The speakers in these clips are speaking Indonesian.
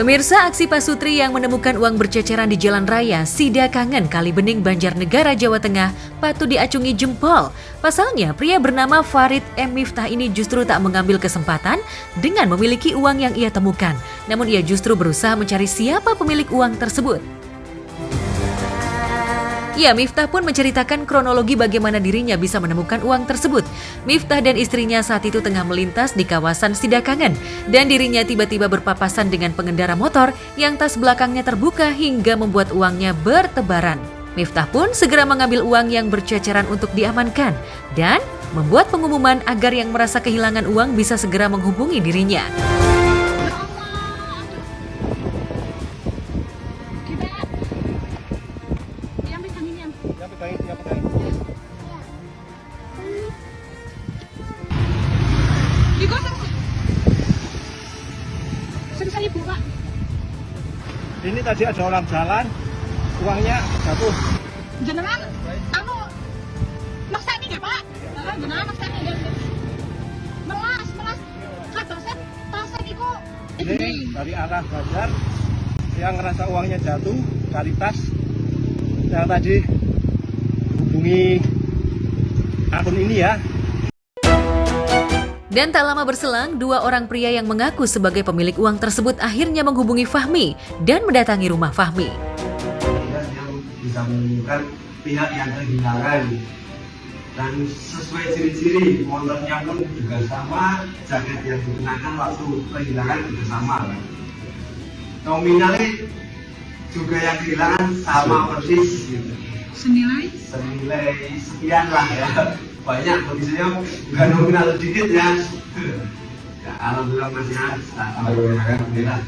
Pemirsa, aksi Pasutri yang menemukan uang berceceran di jalan raya Sidakangen, Kalibening, Banjarnegara, Jawa Tengah patut diacungi jempol. Pasalnya, pria bernama Farid M. Miftah ini justru tak mengambil kesempatan dengan memiliki uang yang ia temukan. Namun ia justru berusaha mencari siapa pemilik uang tersebut. Ya, Miftah pun menceritakan kronologi bagaimana dirinya bisa menemukan uang tersebut. Miftah dan istrinya saat itu tengah melintas di kawasan Sidakangen dan dirinya tiba-tiba berpapasan dengan pengendara motor yang tas belakangnya terbuka hingga membuat uangnya bertebaran. Miftah pun segera mengambil uang yang berceceran untuk diamankan dan membuat pengumuman agar yang merasa kehilangan uang bisa segera menghubungi dirinya. Ini tadi ada orang jalan, uangnya jatuh. Jenengan, maksa ini ya Pak? Jenengan maksa ini. Melas, tasen itu. Ini dari arah Banjar, yang ngerasa uangnya jatuh, cari tas. Yang tadi hubungi akun ini ya. Dan tak lama berselang, dua orang pria yang mengaku sebagai pemilik uang tersebut akhirnya menghubungi Fahmi dan mendatangi rumah Fahmi. Yang bisa menemukan pihak yang kehilangan dan sesuai ciri-ciri motornya pun juga sama, jaket yang digunakan waktu kehilangan juga sama. Nominalnya juga yang kehilangan sama persis gitu. Senilai sekian lah ya. Banyak kondisinya nggak nominal sedikit ya. Ya alhamdulillah masih ada. Alhamdulillah.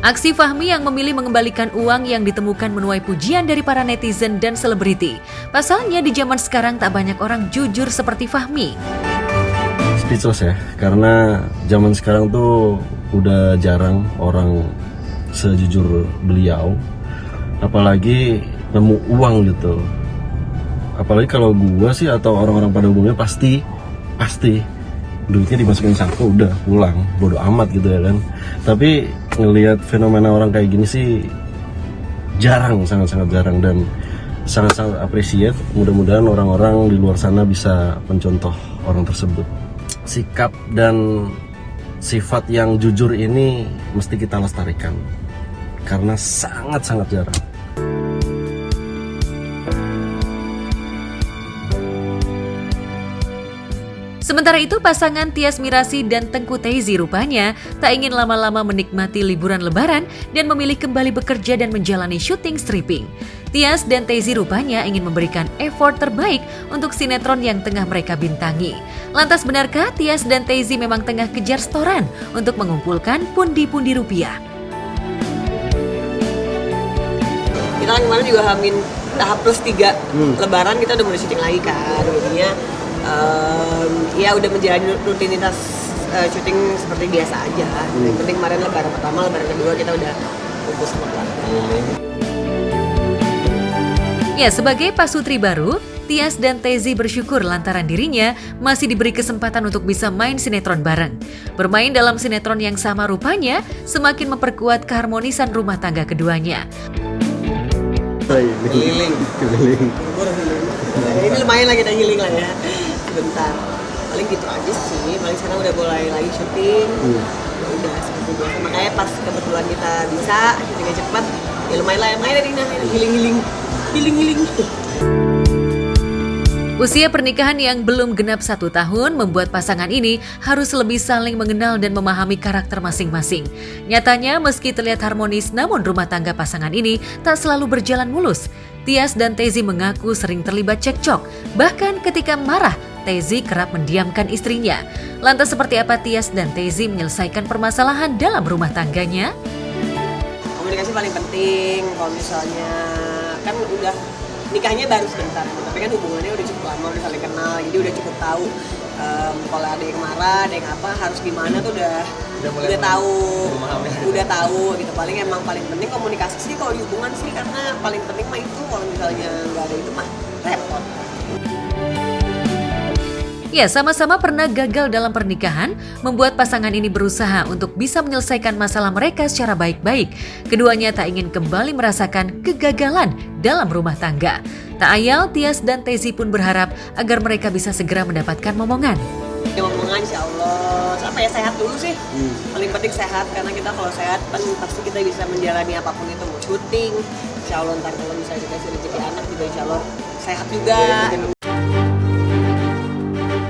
Aksi Fahmi yang memilih mengembalikan uang yang ditemukan menuai pujian dari para netizen dan selebriti. Pasalnya di zaman sekarang tak banyak orang jujur seperti Fahmi. Speechless ya, karena zaman sekarang tuh udah jarang orang sejujur beliau, apalagi nemu uang gitu. Apalagi kalau gua sih atau orang-orang pada umumnya pasti duitnya dimasukin saku udah pulang, bodo amat gitu ya kan. Tapi ngelihat fenomena orang kayak gini sih jarang, sangat-sangat jarang, dan sangat-sangat appreciate. Mudah-mudahan orang-orang di luar sana bisa mencontoh orang tersebut. Sikap dan sifat yang jujur ini mesti kita lestarikan karena sangat-sangat jarang. Sementara itu, pasangan Tias Mirasih dan Tengku Teizi rupanya tak ingin lama-lama menikmati liburan lebaran dan memilih kembali bekerja dan menjalani syuting stripping. Tias dan Teizi rupanya ingin memberikan effort terbaik untuk sinetron yang tengah mereka bintangi. Lantas benarkah Tias dan Teizi memang tengah kejar setoran untuk mengumpulkan pundi-pundi rupiah? Kita kan kemarin juga hamin tahap plus 3 lebaran, kita udah mulai syuting lagi kan. Jadinya ya udah menjalani rutinitas syuting seperti biasa aja. Yang penting kemarin lebaran pertama, lebaran kedua kita udah kumpul sama keluarga. Ya, sebagai pasutri baru, Tias dan Teizi bersyukur lantaran dirinya masih diberi kesempatan untuk bisa main sinetron bareng. Bermain dalam sinetron yang sama rupanya semakin memperkuat keharmonisan rumah tangga keduanya. Healing. Ini lumayan lah kita healing lah ya. Sebentar. Paling gitu aja sih. Paling sekarang udah mulai lagi syuting. Ya udah seperti biasa. Makanya pas kebetulan kita bisa syutingnya cepat, ya lumayan lah. Main dari healing. Usia pernikahan yang belum genap 1 tahun membuat pasangan ini harus lebih saling mengenal dan memahami karakter masing-masing. Nyatanya meski terlihat harmonis, namun rumah tangga pasangan ini tak selalu berjalan mulus. Tias dan Teizi mengaku sering terlibat cekcok. Bahkan ketika marah, Teizi kerap mendiamkan istrinya. Lantas seperti apa Tias dan Teizi menyelesaikan permasalahan dalam rumah tangganya? Komunikasi paling penting. Kalau misalnya kan udah nikahnya baru sebentar, tapi kan hubungannya udah cukup lama, udah saling kenal, jadi udah cukup tahu kalau ada yang marah, ada yang apa, harus gimana tuh udah tahu gitu. Paling emang paling penting komunikasi sih kalau di hubungan sih, karena paling penting mah itu. Kalau misalnya nggak ada itu mah repot. Ya, sama-sama pernah gagal dalam pernikahan, membuat pasangan ini berusaha untuk bisa menyelesaikan masalah mereka secara baik-baik. Keduanya tak ingin kembali merasakan kegagalan dalam rumah tangga. Tak ayal, Tias dan Tezi pun berharap agar mereka bisa segera mendapatkan momongan. Ya momongan insya Allah, sehat dulu sih. Paling penting sehat, karena kita kalau sehat kan pasti kita bisa menjalani apapun itu, mau syuting. Insya Allah ntar kalau misalnya dikasih rezeki anak juga insya Allah sehat juga.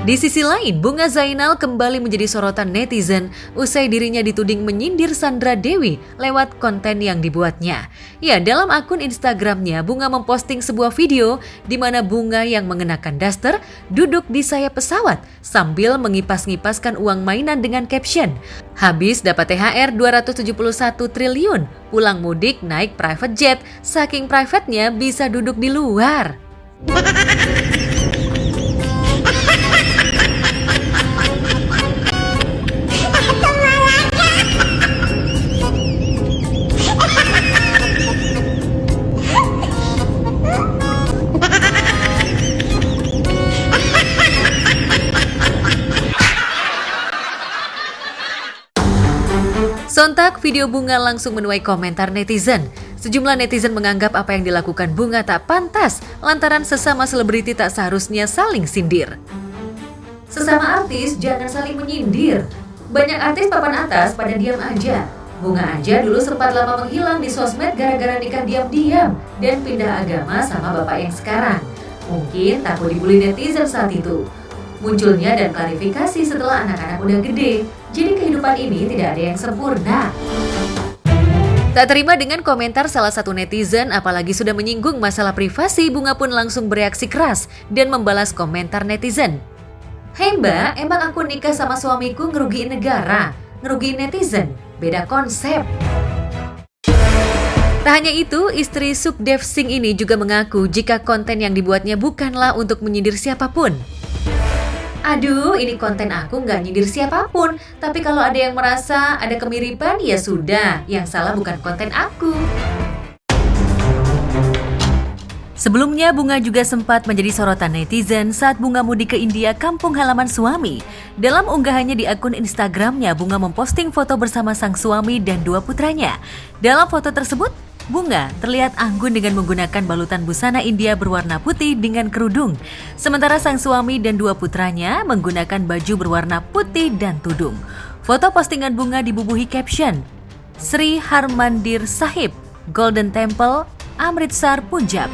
Di sisi lain, Bunga Zainal kembali menjadi sorotan netizen usai dirinya dituding menyindir Sandra Dewi lewat konten yang dibuatnya. Ya, dalam akun Instagramnya, Bunga memposting sebuah video di mana Bunga yang mengenakan daster duduk di sayap pesawat sambil mengipas-ngipaskan uang mainan dengan caption, "Habis dapat THR 271 triliun, pulang mudik naik private jet, saking private-nya bisa duduk di luar." Sontak video Bunga langsung menuai komentar netizen. Sejumlah netizen menganggap apa yang dilakukan Bunga tak pantas lantaran sesama selebriti tak seharusnya saling sindir. Sesama artis jangan saling menyindir. Banyak artis papan atas pada diam aja. Bunga aja dulu sempat lama menghilang di sosmed gara-gara nikah diam-diam dan pindah agama sama bapak yang sekarang. Mungkin takut dibully netizen saat itu. Munculnya dan klarifikasi setelah anak-anak udah gede. Jadi kehidupan ini tidak ada yang sempurna. Tak terima dengan komentar salah satu netizen, apalagi sudah menyinggung masalah privasi, Bunga pun langsung bereaksi keras dan membalas komentar netizen. "Hei Mbak, emang aku nikah sama suamiku ngerugiin negara? Ngerugiin netizen? Beda konsep." Tak hanya itu, istri Sukdev Singh ini juga mengaku jika konten yang dibuatnya bukanlah untuk menyindir siapapun. "Aduh, ini konten aku nggak nyindir siapapun. Tapi kalau ada yang merasa ada kemiripan, ya sudah. Yang salah bukan konten aku." Sebelumnya, Bunga juga sempat menjadi sorotan netizen saat Bunga mudik ke India, kampung halaman suami. Dalam unggahannya di akun Instagramnya, Bunga memposting foto bersama sang suami dan 2 putranya. Dalam foto tersebut, Bunga terlihat anggun dengan menggunakan balutan busana India berwarna putih dengan kerudung. Sementara sang suami dan 2 putranya menggunakan baju berwarna putih dan tudung. Foto postingan Bunga dibubuhi caption, "Sri Harmandir Sahib, Golden Temple, Amritsar, Punjab."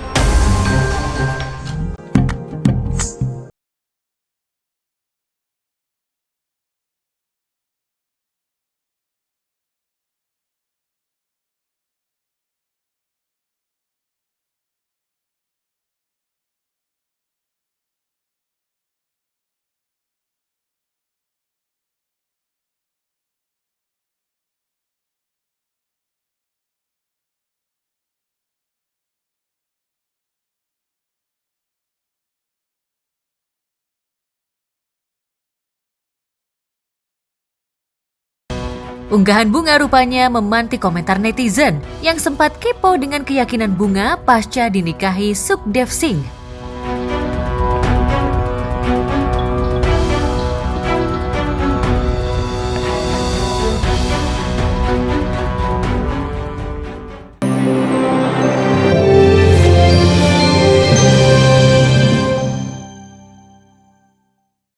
Unggahan Bunga rupanya memantik komentar netizen yang sempat kepo dengan keyakinan Bunga pasca dinikahi Sukdev Singh.